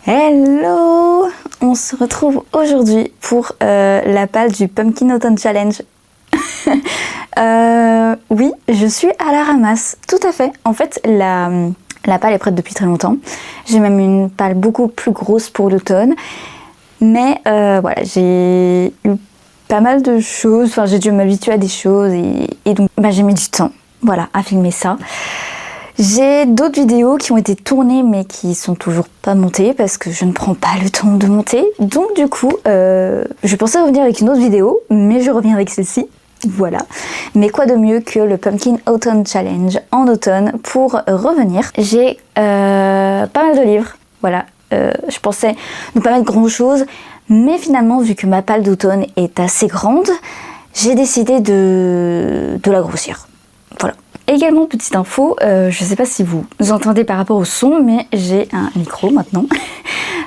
Hello! On se retrouve aujourd'hui pour la palle du Pumpkin Autumn Challenge. Oui, je suis à la ramasse, tout à fait. En fait, la palle est prête depuis très longtemps. J'ai même une palle beaucoup plus grosse pour l'automne. Mais voilà, j'ai eu pas mal de choses, enfin j'ai dû m'habituer à des choses et donc j'ai mis du temps, voilà, à filmer ça. J'ai d'autres vidéos qui ont été tournées mais qui sont toujours pas montées parce que je ne prends pas le temps de monter. Donc du coup, je pensais revenir avec une autre vidéo, mais je reviens avec celle-ci. Voilà. Mais quoi de mieux que le Pumpkin Autumn Challenge en automne pour revenir. J'ai pas mal de livres, voilà. Je pensais ne pas mettre grand chose, mais finalement, vu que ma palle d'automne est assez grande, j'ai décidé de la grossir. Voilà. Également, petite info, je sais pas si vous entendez par rapport au son, mais j'ai un micro maintenant.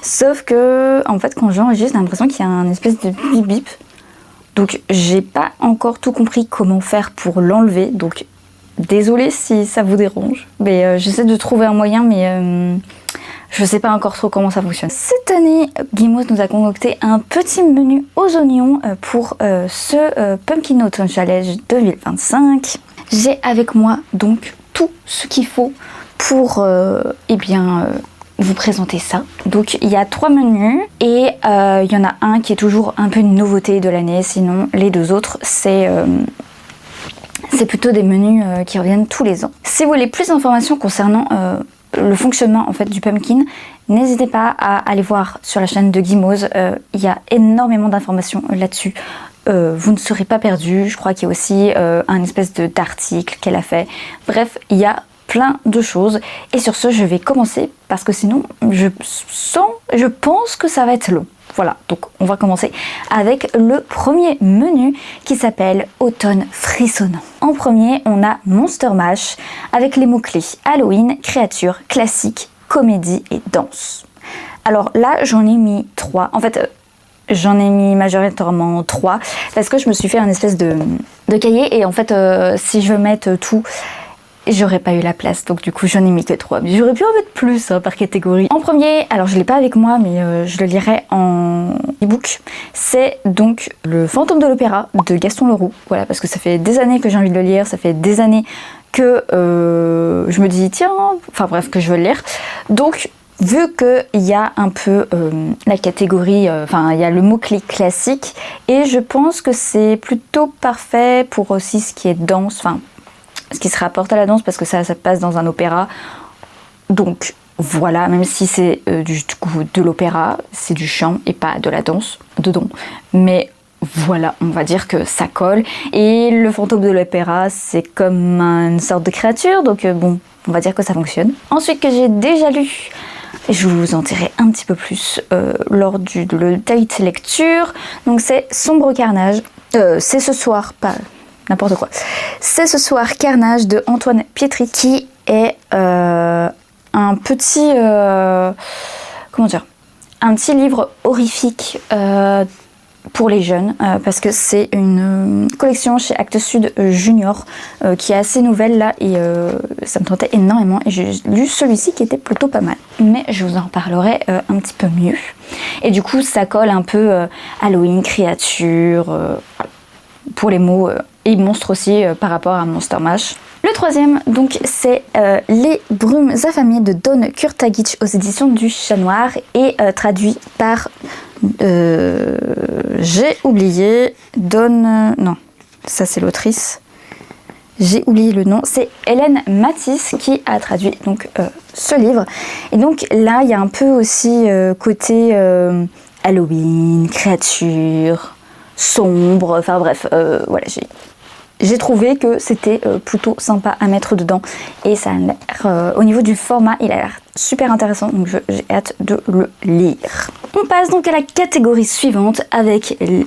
Sauf que, en fait, quand j'enregistre, j'ai l'impression qu'il y a un espèce de bip bip. Donc, j'ai pas encore tout compris comment faire pour l'enlever. Donc, désolée si ça vous dérange. Mais j'essaie de trouver un moyen, mais je sais pas encore trop comment ça fonctionne. Cette année, Gimos nous a concocté un petit menu aux oignons pour ce Pumpkin Autumn Challenge 2025. J'ai avec moi donc tout ce qu'il faut pour vous présenter ça. Donc il y a 3 menus et il y en a un qui est toujours un peu une nouveauté de l'année, sinon les 2 autres c'est plutôt des menus qui reviennent tous les ans. Si vous voulez plus d'informations concernant le fonctionnement en fait du pumpkin, n'hésitez pas à aller voir sur la chaîne de Gimos, il y a énormément d'informations là-dessus. Vous ne serez pas perdu. Je crois qu'il y a aussi un espèce d'article qu'elle a fait. Bref, il y a plein de choses. Et sur ce, je vais commencer parce que sinon, je pense que ça va être long. Voilà, donc on va commencer avec le premier menu qui s'appelle Automne frissonnant. En premier, on a Monster Mash avec les mots-clés Halloween, créature, classique, comédie et danse. Alors là, j'en ai mis 3. En fait, j'en ai mis majoritairement 3 parce que je me suis fait un espèce de cahier et en fait si je veux mettre tout, j'aurais pas eu la place, donc du coup j'en ai mis que 3. Mais j'aurais pu en mettre plus par catégorie. En premier, alors je l'ai pas avec moi mais je le lirai en e-book, c'est donc Le Fantôme de l'Opéra de Gaston Leroux. Voilà, parce que ça fait des années que j'ai envie de le lire, ça fait des années que je me dis tiens, enfin bref, que je veux le lire. Donc vu qu'il y a un peu la catégorie, il y a le mot-clé classique, et je pense que c'est plutôt parfait pour aussi ce qui est danse, enfin, ce qui se rapporte à la danse, parce que ça passe dans un opéra. Donc voilà, même si c'est de l'opéra, c'est du chant et pas de la danse dedans. Mais voilà, on va dire que ça colle. Et le fantôme de l'opéra, c'est comme une sorte de créature, donc bon, on va dire que ça fonctionne. Ensuite, que j'ai déjà lu, je vous en dirai un petit peu plus lors le date lecture. Donc c'est Sombre Carnage. C'est ce soir, pas n'importe quoi. C'est ce soir Carnage de Antoine Pietri, qui est un petit un petit livre horrifique pour les jeunes, parce que c'est une collection chez Actes Sud Junior qui est assez nouvelle là, et ça me tentait énormément, et j'ai lu celui-ci qui était plutôt pas mal, mais je vous en parlerai un petit peu mieux. Et du coup ça colle un peu Halloween, créature, pour les mots, et monstre aussi par rapport à Monster Mash. Le troisième, donc, c'est Les Brumes affamées de Dawn Kurtagic aux éditions du Chat Noir, et traduit par j'ai oublié Dawn, non, ça c'est l'autrice, j'ai oublié le nom, c'est Hélène Matisse qui a traduit donc ce livre. Et donc là il y a un peu aussi côté Halloween, créature, sombre, enfin bref, voilà, j'ai trouvé que c'était plutôt sympa à mettre dedans, et ça a l'air, au niveau du format, il a l'air super intéressant, donc j'ai hâte de le lire. On passe donc à la catégorie suivante avec le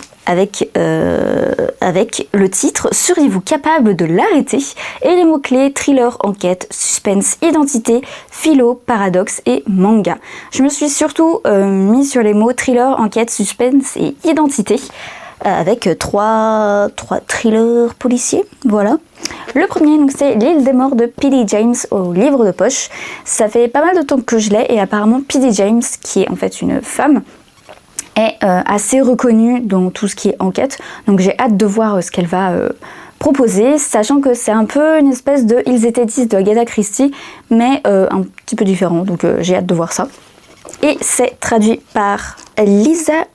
titre Seriez-vous capable de l'arrêter, et les mots-clés thriller, enquête, suspense, identité, philo, paradoxe et manga. Je me suis surtout mis sur les mots thriller, enquête, suspense et identité, avec trois thrillers policiers, voilà. Le premier, donc, c'est L'île des morts de P.D. James au livre de poche. Ça fait pas mal de temps que je l'ai et apparemment P.D. James, qui est en fait une femme, est assez reconnue dans tout ce qui est enquête. Donc j'ai hâte de voir ce qu'elle va proposer, sachant que c'est un peu une espèce de Ils étaient 10 de Agatha Christie, mais un petit peu différent. Donc j'ai hâte de voir ça. Et c'est traduit par Lisa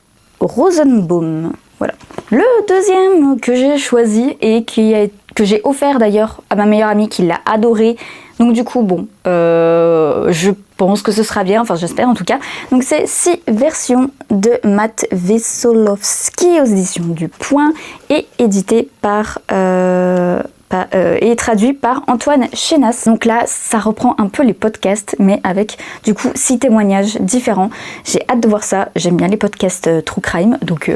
Rosenbaum. Voilà. Le deuxième que j'ai choisi et que j'ai offert d'ailleurs à ma meilleure amie qui l'a adoré. Donc du coup, bon, je pense que ce sera bien, enfin j'espère en tout cas. Donc c'est 6 versions de Matt Wesolowski aux éditions du Point et édité par... et traduit par Antoine Chénas. Donc là, ça reprend un peu les podcasts, mais avec du coup 6 témoignages différents. J'ai hâte de voir ça. J'aime bien les podcasts True Crime, donc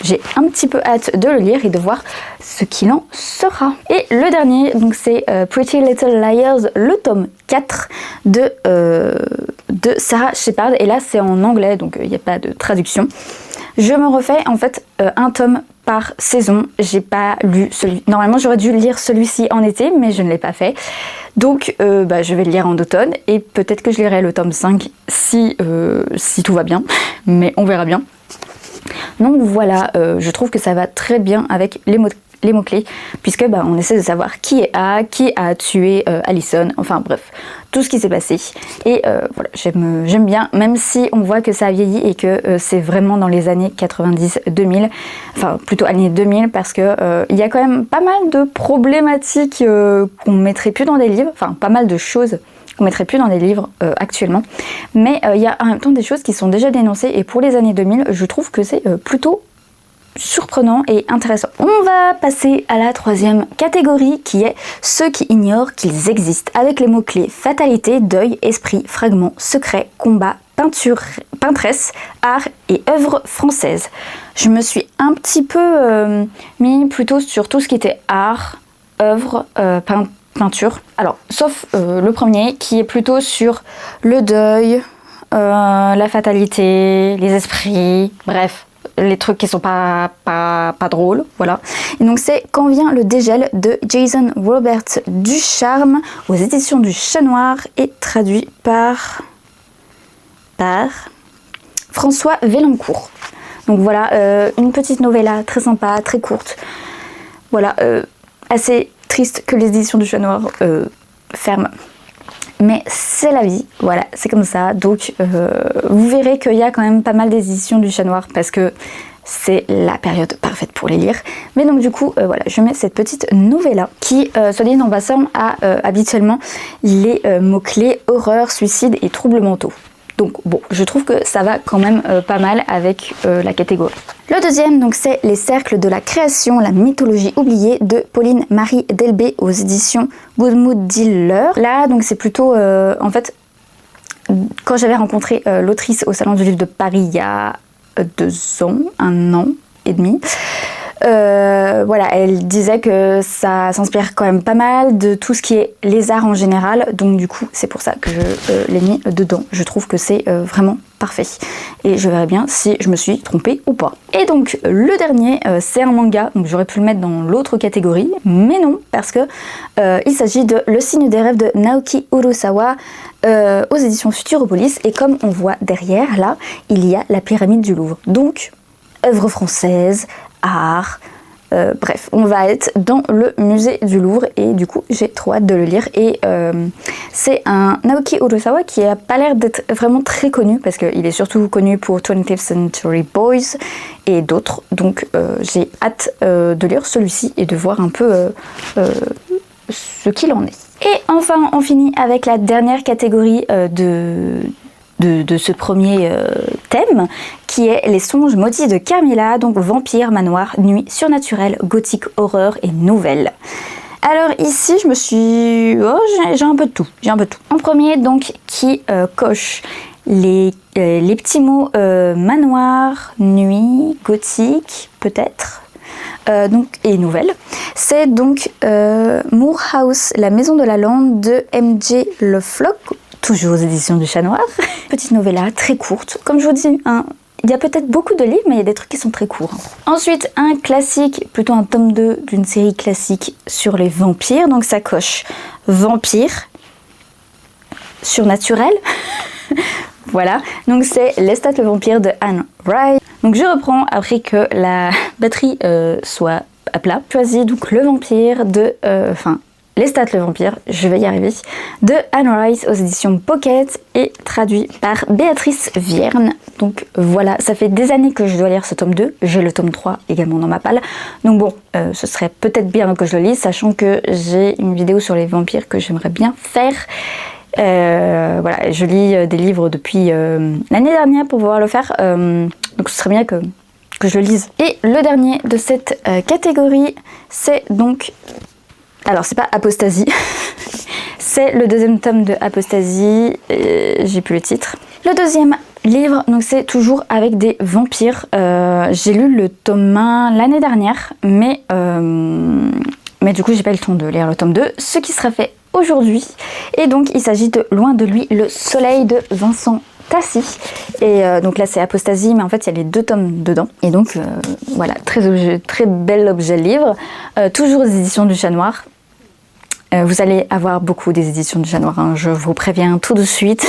j'ai un petit peu hâte de le lire et de voir ce qu'il en sera. Et le dernier, donc c'est Pretty Little Liars, le tome 4 de Sarah Shepard. Et là, c'est en anglais, donc il n'y a pas de traduction. Je me refais en fait un tome par saison. J'ai pas lu celui... Normalement, j'aurais dû lire celui-ci en été, mais je ne l'ai pas fait. Donc, je vais le lire en automne. Et peut-être que je lirai le tome 5 si tout va bien. Mais on verra bien. Donc voilà, je trouve que ça va très bien avec les mots-clés, puisque on essaie de savoir qui a tué Allison, enfin bref, tout ce qui s'est passé. Et voilà, j'aime bien, même si on voit que ça a vieilli et que c'est vraiment dans les années 90-2000, enfin plutôt années 2000, parce que il y a quand même pas mal de problématiques qu'on mettrait plus dans des livres, enfin pas mal de choses qu'on mettrait plus dans des livres actuellement, mais il y a en même temps des choses qui sont déjà dénoncées, et pour les années 2000, je trouve que c'est plutôt surprenant et intéressant. On va passer à la troisième catégorie, qui est ceux qui ignorent qu'ils existent, avec les mots-clés fatalité, deuil, esprit, fragment, secret, combat, peinture, peintresse, art et œuvre française. Je me suis un petit peu mis plutôt sur tout ce qui était art, œuvre, peinture. Alors, sauf le premier, qui est plutôt sur le deuil, la fatalité, les esprits, bref, les trucs qui sont pas drôles, voilà. Et donc c'est Quand vient le dégel de Jason Robert Ducharme aux éditions du Chat Noir et traduit par François Vélancourt. Donc voilà, une petite novella très sympa, très courte. Voilà, assez triste que les éditions du Chat Noir ferment. Mais c'est la vie, voilà, c'est comme ça. Donc vous verrez qu'il y a quand même pas mal d'éditions du Chat Noir parce que c'est la période parfaite pour les lire. Mais donc du coup, voilà, je mets cette petite novella qui, soit dit en passant, a habituellement les mots-clés horreur, suicide et troubles mentaux. Donc bon, je trouve que ça va quand même pas mal avec la catégorie. Le deuxième, donc, c'est Les cercles de la création, la mythologie oubliée de Pauline-Marie Delbé aux éditions Goodmood Dealer. Là, donc c'est plutôt, en fait, quand j'avais rencontré l'autrice au Salon du Livre de Paris il y a 2 ans, 1 an et demi, voilà, elle disait que ça s'inspire quand même pas mal de tout ce qui est les arts en général, donc du coup c'est pour ça que je l'ai mis dedans. Je trouve que c'est vraiment parfait et je verrai bien si je me suis trompée ou pas. Et donc le dernier, c'est un manga, donc j'aurais pu le mettre dans l'autre catégorie, mais non, parce que il s'agit de Le signe des rêves de Naoki Urasawa aux éditions Futuropolis, et comme on voit derrière là, il y a la pyramide du Louvre, donc œuvre française, art, bref, on va être dans le musée du Louvre et du coup j'ai trop hâte de le lire. Et c'est un Naoki Urasawa qui a pas l'air d'être vraiment très connu parce qu'il est surtout connu pour 20th Century Boys et d'autres, donc j'ai hâte de lire celui-ci et de voir un peu ce qu'il en est. Et enfin on finit avec la dernière catégorie de ce premier thème, qui est Les songes maudits de Carmilla, donc vampire, manoir, nuit, surnaturel, gothique, horreur et nouvelle. Alors ici je me suis... j'ai un peu de tout, En premier, donc, qui coche les petits mots manoir, nuit, gothique, peut-être, donc, et nouvelle. C'est donc Moor House, la maison de la lande de M.J. Le Floch, toujours aux éditions du Chat Noir. Petite novella très courte, comme je vous dis, hein, Il y a peut-être beaucoup de livres, mais il y a des trucs qui sont très courts. Ensuite, un classique, plutôt un tome 2 d'une série classique sur les vampires. Donc ça coche vampire, surnaturel. Voilà, donc c'est Lestat le vampire de Anne Rice. Donc je reprends après que la batterie soit à plat. Je choisis donc le vampire de... Lestat le vampire, je vais y arriver, de Anne Rice aux éditions Pocket et traduit par Béatrice Vierne. Donc voilà, ça fait des années que je dois lire ce tome 2, j'ai le tome 3 également dans ma palle. Donc bon, ce serait peut-être bien que je le lise, sachant que j'ai une vidéo sur les vampires que j'aimerais bien faire. Voilà, je lis des livres depuis l'année dernière pour pouvoir le faire, donc ce serait bien que je le lise. Et le dernier de cette catégorie, c'est donc... Alors, c'est pas Apostasie, c'est le deuxième tome de Apostasie, j'ai plus le titre. Le deuxième livre, donc c'est toujours avec des vampires. J'ai lu le tome 1 l'année dernière, mais du coup, j'ai pas eu le temps de lire le tome 2, ce qui sera fait aujourd'hui. Et donc, il s'agit de Loin de lui, le soleil de Vincent Tassi. Et donc là c'est Apostasie, mais en fait il y a les 2 tomes dedans. Et donc voilà, très bel objet livre. Toujours aux éditions du Chat Noir. Vous allez avoir beaucoup des éditions du Chat Noir, hein, je vous préviens tout de suite.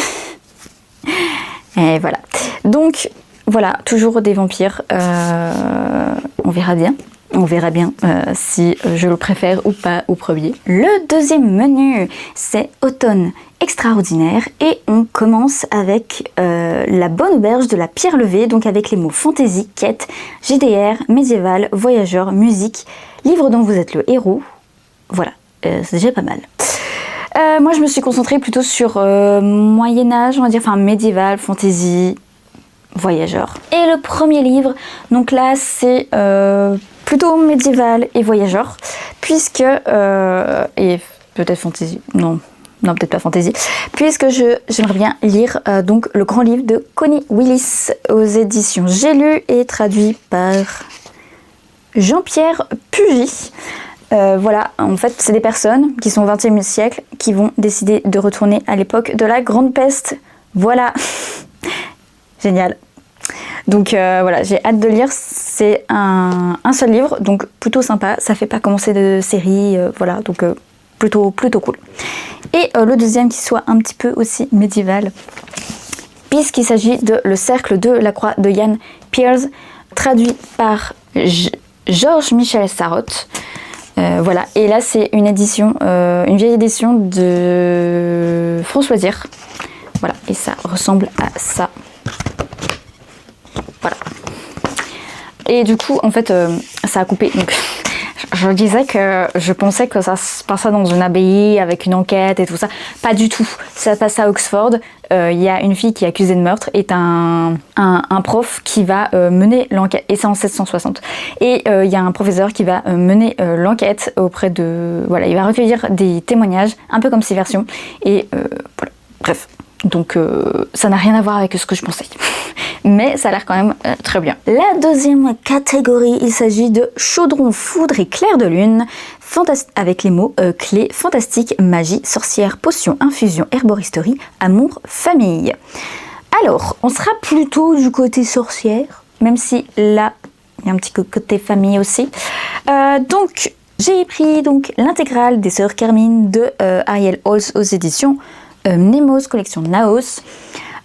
Et voilà. Donc voilà, toujours des vampires. On verra bien. On verra bien si je le préfère ou pas au premier. Le deuxième menu, c'est Automne extraordinaire et on commence avec La bonne auberge de la pierre levée, donc avec les mots fantaisie, quête, JDR, médiéval, voyageur, musique, livre dont vous êtes le héros. Voilà, c'est déjà pas mal. Moi je me suis concentrée plutôt sur Moyen-Âge, on va dire, enfin médiéval, fantaisie, voyageur. Et le premier livre, donc là c'est plutôt médiéval et voyageur, puisque, et peut-être fantaisie, non peut-être pas fantaisie, puisque j'aimerais bien lire donc le grand livre de Connie Willis aux éditions J'ai lu et traduit par Jean-Pierre Pugy. Voilà, en fait c'est des personnes qui sont au XXe siècle qui vont décider de retourner à l'époque de la Grande Peste. Voilà. Génial. Donc voilà, j'ai hâte de lire, c'est un seul livre, donc plutôt sympa, ça fait pas commencer de série, voilà, donc plutôt cool. Et le deuxième qui soit un petit peu aussi médiéval, puisqu'il s'agit de Le Cercle de la Croix de Ian Pearce, traduit par Georges Michel Sarraute. Voilà, et là c'est une édition, une vieille édition de François Zir. Voilà, et ça ressemble à ça. Voilà. Et du coup, en fait, ça a coupé. Donc, je disais que je pensais que ça se passait dans une abbaye avec une enquête et tout ça. Pas du tout. Ça se passe à Oxford. Il y a une fille qui est accusée de meurtre et un prof qui va mener l'enquête. Et c'est en 1760. Et il y a un professeur qui va mener l'enquête auprès de... Voilà, il va recueillir des témoignages, un peu comme Subversion. Et voilà, bref. Donc ça n'a rien à voir avec ce que je pensais. Mais ça a l'air quand même très bien. La deuxième catégorie, il s'agit de Chaudron, foudre et clair de lune, avec les mots clés, fantastique, magie, sorcière, potion, infusion, herboristerie, amour, famille. Alors, on sera plutôt du côté sorcière, même si là, il y a un petit côté famille aussi. Donc, j'ai pris l'intégrale des Sœurs Carmine de Ariel Holz aux éditions Nemos, collection Naos.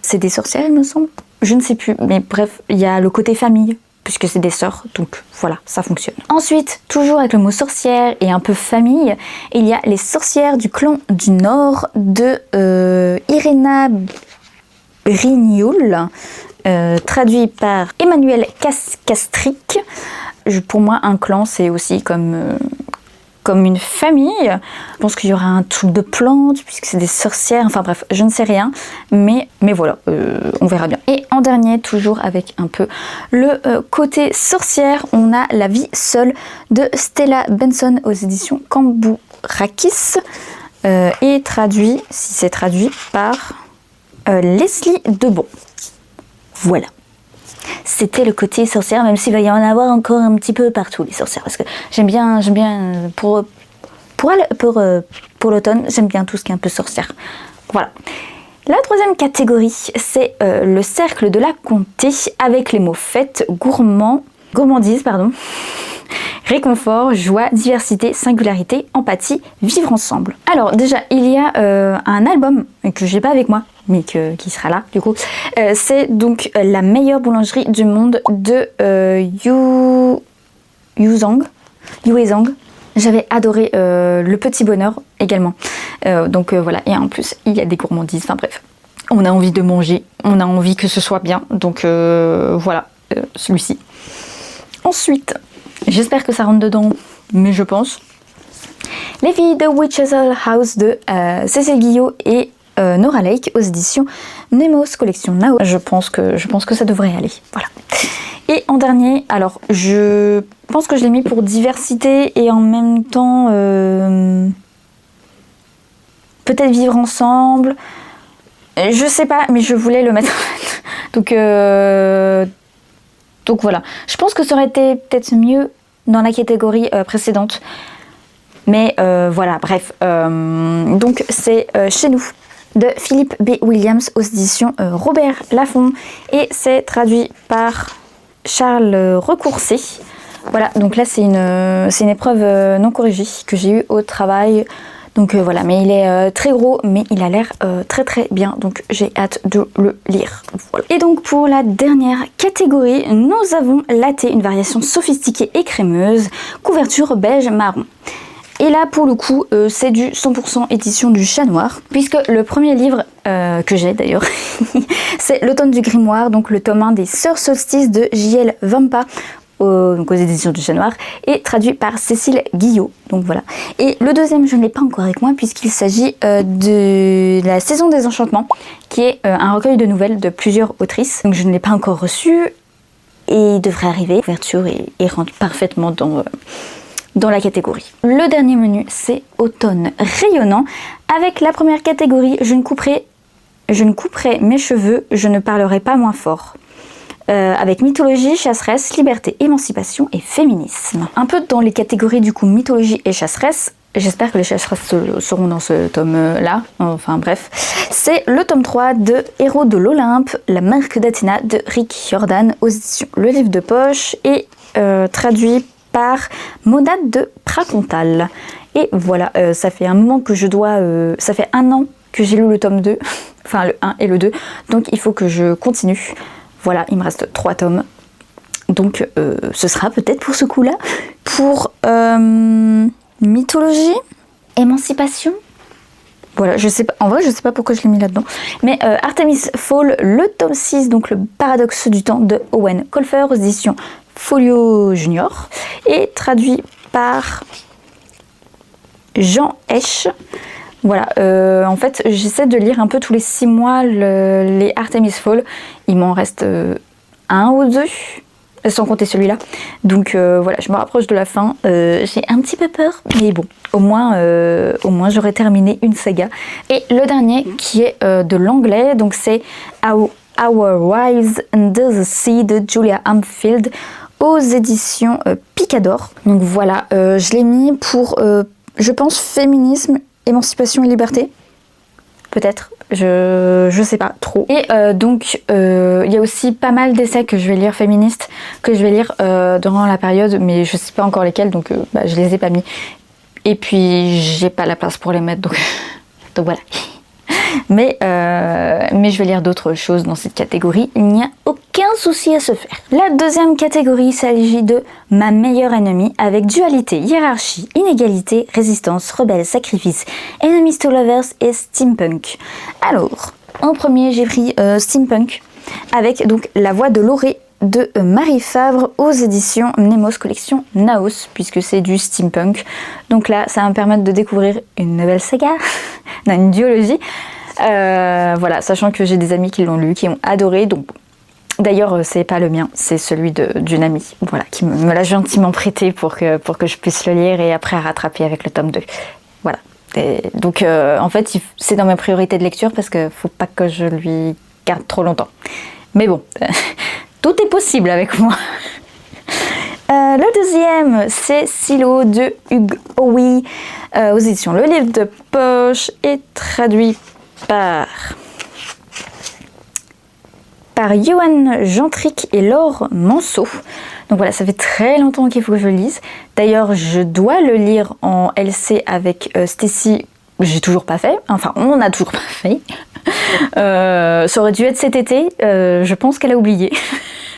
C'est des sorcières, il me semble. Je ne sais plus, mais bref, il y a le côté famille, puisque c'est des sœurs, donc voilà, ça fonctionne. Ensuite, toujours avec le mot sorcière et un peu famille, il y a les sorcières du clan du Nord de Irena Brignoul, traduit par Emmanuel Castric. Pour moi, un clan, c'est aussi comme une famille. Je pense qu'il y aura un truc de plantes, puisque c'est des sorcières, enfin bref, je ne sais rien, mais voilà, on verra bien. Et en dernier, toujours avec un peu le côté sorcière, on a La vie seule de Stella Benson aux éditions Cambourakis, et traduit, si c'est traduit, par Leslie Debon. Voilà. C'était le côté sorcière, même s'il va y en avoir encore un petit peu partout, les sorcières, parce que j'aime bien pour l'automne, j'aime bien tout ce qui est un peu sorcière. Voilà. La troisième catégorie, c'est le cercle de la comté avec les mots fête, gourmandise, réconfort, joie, diversité, singularité, empathie, vivre ensemble. Alors déjà, il y a un album que j'ai pas avec moi, mais qui sera là du coup. C'est donc la meilleure boulangerie du monde de Yue Zhang. J'avais adoré Le Petit Bonheur également. Donc voilà, et en plus, il y a des gourmandises, enfin bref. On a envie de manger, on a envie que ce soit bien, donc voilà, celui-ci. Ensuite, j'espère que ça rentre dedans, mais je pense. Les filles de Witch's House de Cécile Guillot et Nora Lake aux éditions Nemos Collection Now. Je pense que ça devrait aller, voilà. Et en dernier, alors je pense que je l'ai mis pour diversité et en même temps peut-être vivre ensemble. Je sais pas, mais je voulais le mettre. Donc voilà. Je pense que ça aurait été peut-être mieux dans la catégorie précédente. Mais voilà, bref. Donc c'est Chez nous de Philippe B. Williams aux éditions Robert Laffont. Et c'est traduit par Charles Recoursé. Voilà, donc là c'est une épreuve non corrigée que j'ai eue au travail. Donc voilà, mais il est très gros, mais il a l'air très très bien, donc j'ai hâte de le lire. Voilà. Et donc pour la dernière catégorie, nous avons Latte, une variation sophistiquée et crémeuse, couverture beige marron. Et là pour le coup, c'est du 100% édition du Chat Noir, puisque le premier livre que j'ai d'ailleurs, c'est L'automne du grimoire, donc le tome 1 des Sœurs Solstice de J.L. Vampa, donc aux éditions du Chat Noir, et traduit par Cécile Guillot, donc voilà. Et le deuxième, je ne l'ai pas encore avec moi, puisqu'il s'agit de La Saison des Enchantements, qui est un recueil de nouvelles de plusieurs autrices, donc je ne l'ai pas encore reçu, et il devrait arriver, couverture et rentre parfaitement dans la catégorie. Le dernier menu, c'est Automne rayonnant, avec la première catégorie, je ne couperai mes cheveux, je ne parlerai pas moins fort. Avec mythologie, chasseresse, liberté, émancipation et féminisme. Un peu dans les catégories du coup mythologie et chasseresse, j'espère que les chasseresses seront dans ce tome-là, enfin bref. C'est le tome 3 de Héros de l'Olympe, la marque d'Athéna de Rick Jordan aux éditions Le Livre de Poche et traduit par Monade de Pracontal. Et voilà, ça fait un moment que ça fait 1 an que j'ai lu le tome 2, enfin le 1 et le 2, donc il faut que je continue. Voilà, il me reste 3 tomes. Donc ce sera peut-être pour ce coup-là. Pour mythologie, émancipation. Voilà, je sais pas, en vrai je sais pas pourquoi je l'ai mis là-dedans. Mais Artemis Fowl, le tome 6, donc le paradoxe du temps de Owen Colfer aux éditions Folio Junior. Et traduit par Jean Esch. Voilà, en fait j'essaie de lire un peu tous les 6 mois les Artemis Fowl. Il m'en reste 1 ou 2, sans compter celui-là. Donc voilà, je me rapproche de la fin. J'ai un petit peu peur, mais bon, au moins j'aurai terminé une saga. Et le dernier qui est de l'anglais, donc c'est Our Wives Under the Sea de Julia Armfield aux éditions Picador. Donc voilà, je l'ai mis pour, je pense, féminisme, émancipation et liberté, peut-être, je sais pas trop. Et donc il y a aussi pas mal d'essais que je vais lire féministes, que je vais lire durant la période, mais je sais pas encore lesquels, donc je les ai pas mis. Et puis j'ai pas la place pour les mettre, donc voilà. Mais je vais lire d'autres choses dans cette catégorie, il n'y a aucun souci à se faire. La deuxième catégorie s'agit de Ma meilleure ennemie avec dualité, hiérarchie, inégalité, résistance, rebelle, sacrifice, enemies to lovers et steampunk. Alors, en premier j'ai pris steampunk avec donc La Voix de l'Orée de Marie Favre aux éditions Nemos Collection Naos, puisque c'est du steampunk. Donc là, ça va me permettre de découvrir une nouvelle saga, une duologie. Voilà, sachant que j'ai des amis qui l'ont lu, qui ont adoré. Donc d'ailleurs, c'est pas le mien, c'est celui d'une amie, voilà, qui me l'a gentiment prêté pour que je puisse le lire et après rattraper avec le tome 2. Voilà. Et donc en fait, c'est dans mes priorités de lecture parce que faut pas que je lui garde trop longtemps. Mais bon. Tout est possible avec moi. Le deuxième, c'est Silo de Hugues Owie aux éditions Le Livre de Poche et traduit par par Johan Gentric et Laure Manceau. Donc voilà, ça fait très longtemps qu'il faut que je le lise. D'ailleurs, je dois le lire en LC avec Stacy. J'ai toujours pas fait. Enfin, on n'a toujours pas fait. Ça aurait dû être cet été. Je pense qu'elle a oublié.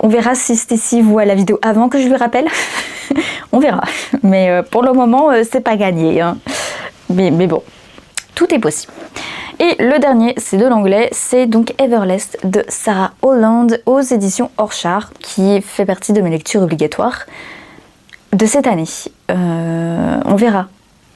On verra si Stacy voit la vidéo avant que je lui rappelle. On verra. Mais pour le moment, c'est pas gagné. Hein. Mais bon, tout est possible. Et le dernier, c'est de l'anglais, c'est donc Everlast de Sarah Holland aux éditions Orchard, qui fait partie de mes lectures obligatoires de cette année. On verra.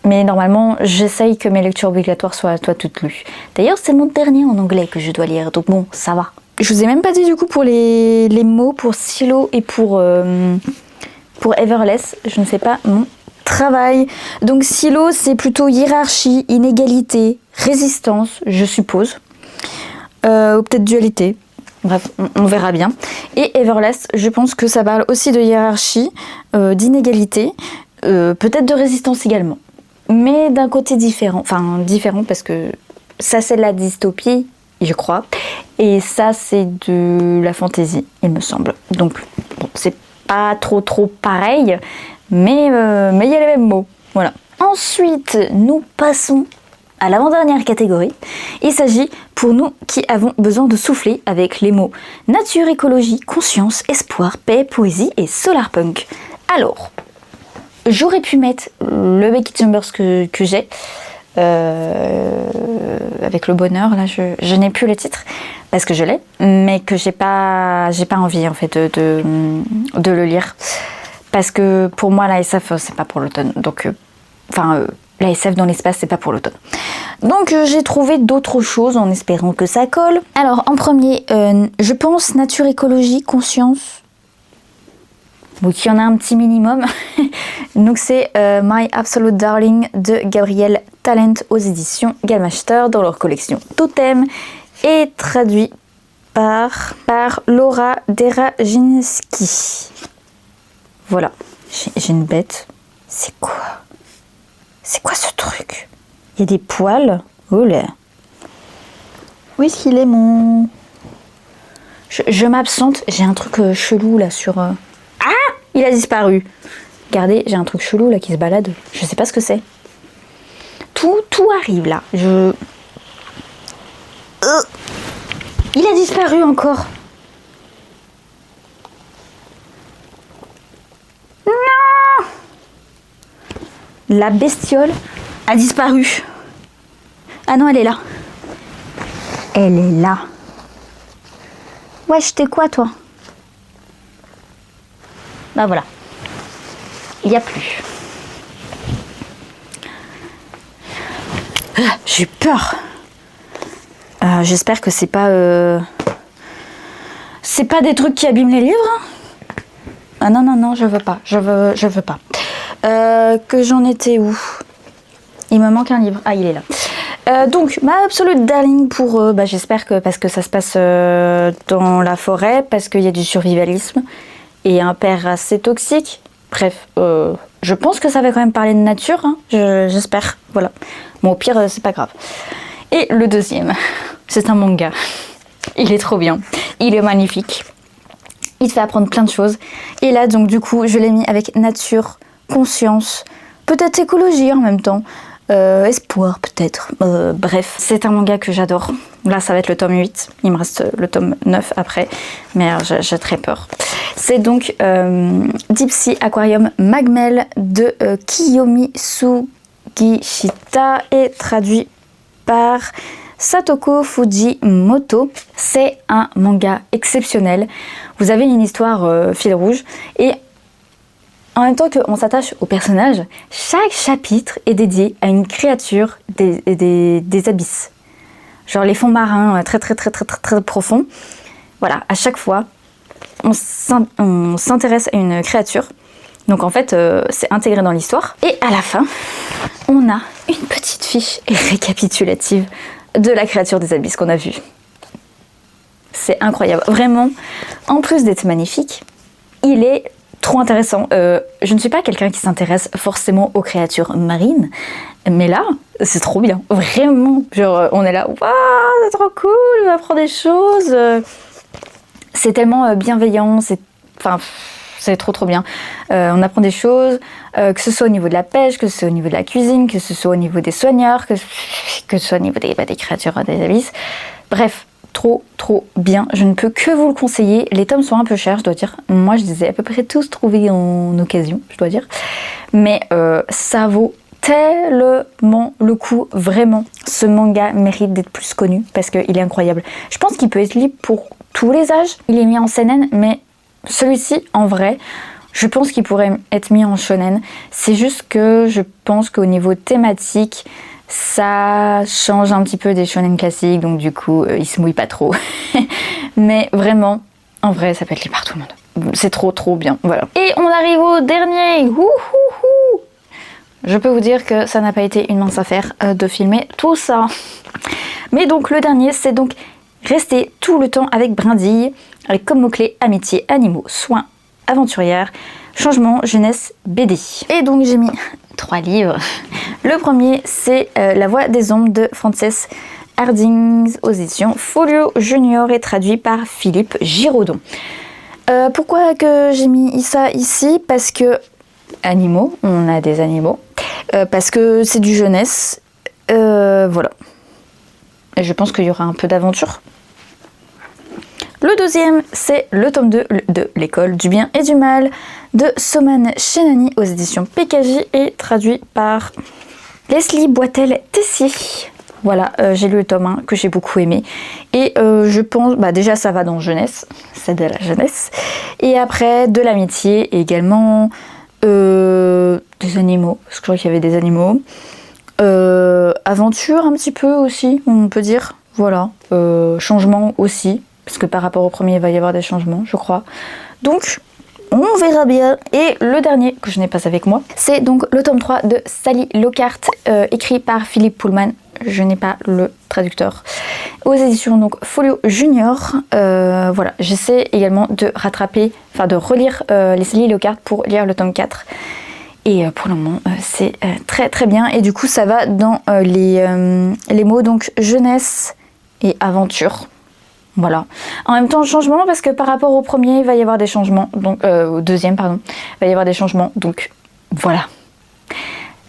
Mais normalement, j'essaye que mes lectures obligatoires soient toutes lues. D'ailleurs, c'est mon dernier en anglais que je dois lire, donc bon, ça va. Je vous ai même pas dit du coup pour les mots, pour Silo et pour Everlast, je ne fais pas mon travail. Donc Silo, c'est plutôt hiérarchie, inégalité, résistance, je suppose. Ou peut-être dualité. Bref, on verra bien. Et Everlast, je pense que ça parle aussi de hiérarchie, d'inégalité, peut-être de résistance également. Mais d'un côté différent. Enfin, différent parce que ça, c'est de la dystopie, je crois. Et ça, c'est de la fantaisie, il me semble. Donc, bon, c'est pas trop pareil, mais il y a les mêmes mots. Voilà. Ensuite, nous passons à l'avant-dernière catégorie. Il s'agit pour nous qui avons besoin de souffler avec les mots nature, écologie, conscience, espoir, paix, poésie et solarpunk. Alors, j'aurais pu mettre le Becky Chambers que j'ai avec le bonheur. Là, je n'ai plus le titre parce que je l'ai, mais que j'ai pas envie en fait de le lire parce que pour moi la SF c'est pas pour l'automne. Donc, la SF dans l'espace, c'est pas pour l'automne. Donc j'ai trouvé d'autres choses en espérant que ça colle. Alors en premier, je pense nature, écologie, conscience. Donc il y en a un petit minimum. Donc c'est My Absolute Darling de Gabrielle Talent aux éditions Galmaster dans leur collection Totem et traduit par Laura Deraginski. Voilà, j'ai une bête. C'est quoi ce truc? Il y a des poils. Oh là. Où est-ce qu'il est mon... Je m'absente. J'ai un truc chelou là sur... Ah, il a disparu. Regardez, j'ai un truc chelou là qui se balade. Je sais pas ce que c'est. Tout arrive là. Il a disparu encore. Non! La bestiole a disparu. Ah non, elle est là. Elle est là. Wesh, t'es quoi toi? Bah voilà. Il n'y a plus. J'ai peur. J'espère que c'est pas des trucs qui abîment les livres. Ah non, je veux pas. Je veux pas. Que j'en étais où? Il me manque un livre. Ah, il est là. Donc, ma absolute darling pour... j'espère que... Parce que ça se passe dans la forêt, parce qu'il y a du survivalisme, et un père assez toxique. Bref, je pense que ça va quand même parler de nature, hein, j'espère. Voilà. Bon, au pire, c'est pas grave. Et le deuxième, c'est un manga. Il est trop bien. Il est magnifique. Il te fait apprendre plein de choses. Et là, donc, du coup, je l'ai mis avec nature, conscience, peut-être écologie en même temps. Espoir peut-être, bref, c'est un manga que j'adore. Là ça va être le tome 8, il me reste le tome 9 après, mais j'ai très peur. C'est donc Deep Sea Aquarium Magmel de Kiyomi Sugishita et traduit par Satoko Fujimoto. C'est un manga exceptionnel. Vous avez une histoire fil rouge et en même temps qu'on s'attache aux personnages, chaque chapitre est dédié à une créature des abysses. Genre les fonds marins très profonds. Voilà, à chaque fois, on s'intéresse à une créature. Donc en fait, c'est intégré dans l'histoire. Et à la fin, on a une petite fiche récapitulative de la créature des abysses qu'on a vue. C'est incroyable. Vraiment, en plus d'être magnifique, il est... trop intéressant. Je ne suis pas quelqu'un qui s'intéresse forcément aux créatures marines, mais là, c'est trop bien. Vraiment, genre, on est là, waouh, c'est trop cool, on apprend des choses. C'est tellement bienveillant, c'est trop bien. On apprend des choses, que ce soit au niveau de la pêche, que ce soit au niveau de la cuisine, que ce soit au niveau des soigneurs, que ce soit au niveau des créatures des abysses. Bref, trop bien. Je ne peux que vous le conseiller. Les tomes sont un peu chers, je dois dire. Moi, je les ai à peu près tous trouvés en occasion, je dois dire. Mais ça vaut tellement le coup, vraiment. Ce manga mérite d'être plus connu parce qu'il est incroyable. Je pense qu'il peut être libre pour tous les âges. Il est mis en seinen, mais celui-ci, en vrai, je pense qu'il pourrait être mis en shonen. C'est juste que je pense qu'au niveau thématique, ça change un petit peu des shonen classiques, donc du coup, il se mouille pas trop. Mais vraiment, en vrai, ça peut être libre par tout le monde. C'est trop bien, voilà. Et on arrive au dernier. Je peux vous dire que ça n'a pas été une mince affaire de filmer tout ça. Mais donc le dernier, c'est donc rester tout le temps avec Brindille, avec comme mots-clés amitié, animaux, soins, aventurière, changement, jeunesse, BD. Et donc j'ai mis 3 livres. Le premier, c'est La Voix des Ombres de Frances Harding aux éditions Folio Junior et traduit par Philippe Giraudon. Pourquoi que j'ai mis ça ici? Parce que animaux, on a des animaux. Parce que c'est du jeunesse. Voilà. Et je pense qu'il y aura un peu d'aventure. Le deuxième, c'est le tome 2 de L'école du bien et du mal de Soman Shenani aux éditions PKJ et traduit par Leslie Boitel-Tessier. Voilà, j'ai lu le tome 1 que j'ai beaucoup aimé. Et je pense, déjà ça va dans jeunesse, c'est de la jeunesse. Et après, de l'amitié également, des animaux, parce que je crois qu'il y avait des animaux. Aventure un petit peu aussi, on peut dire. Voilà, changement aussi. Parce que par rapport au premier, il va y avoir des changements, je crois. Donc, on verra bien. Et le dernier, que je n'ai pas avec moi, c'est donc le tome 3 de Sally Lockhart, écrit par Philippe Pullman. Je n'ai pas le traducteur. Aux éditions donc Folio Junior. Voilà, j'essaie également de de relire les Sally Lockhart pour lire le tome 4. Et pour le moment, c'est très bien. Et du coup, ça va dans les mots donc jeunesse et aventure. Voilà. En même temps, changement, parce que par rapport au premier, il va y avoir des changements. Donc, au deuxième, pardon. Il va y avoir des changements. Donc, voilà.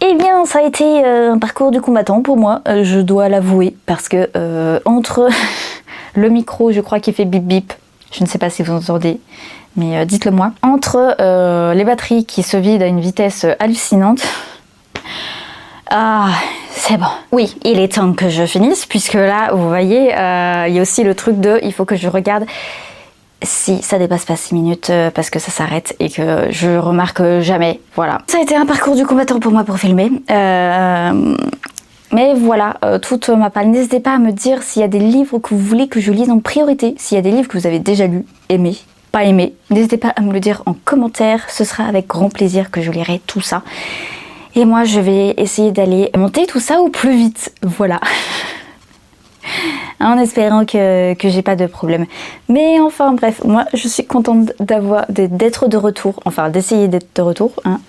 Eh bien, ça a été un parcours du combattant pour moi, je dois l'avouer. Parce que entre le micro, je crois qu'il fait bip bip. Je ne sais pas si vous entendez, mais dites-le moi. Entre les batteries qui se vident à une vitesse hallucinante. Ah, c'est bon. Oui, il est temps que je finisse, puisque là, vous voyez, il y a aussi le truc de, il faut que je regarde si ça dépasse pas 6 minutes, parce que ça s'arrête et que je remarque jamais. Voilà. Ça a été un parcours du combattant pour moi pour filmer. Mais voilà, toute ma part. N'hésitez pas à me dire s'il y a des livres que vous voulez que je lise en priorité, s'il y a des livres que vous avez déjà lus, aimés, pas aimés. N'hésitez pas à me le dire en commentaire, ce sera avec grand plaisir que je lirai tout ça. Et moi, je vais essayer d'aller monter tout ça au plus vite. Voilà. En espérant que j'ai pas de problème. Mais enfin, bref, moi, je suis contente d'être de retour. Enfin, d'essayer d'être de retour. Hein,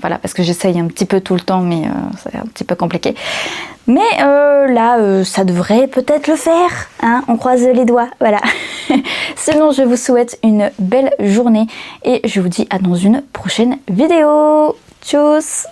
voilà, parce que j'essaye un petit peu tout le temps, mais c'est un petit peu compliqué. Mais là, ça devrait peut-être le faire. Hein, on croise les doigts. Voilà. Sinon, je vous souhaite une belle journée. Et je vous dis à dans une prochaine vidéo. Tchuss!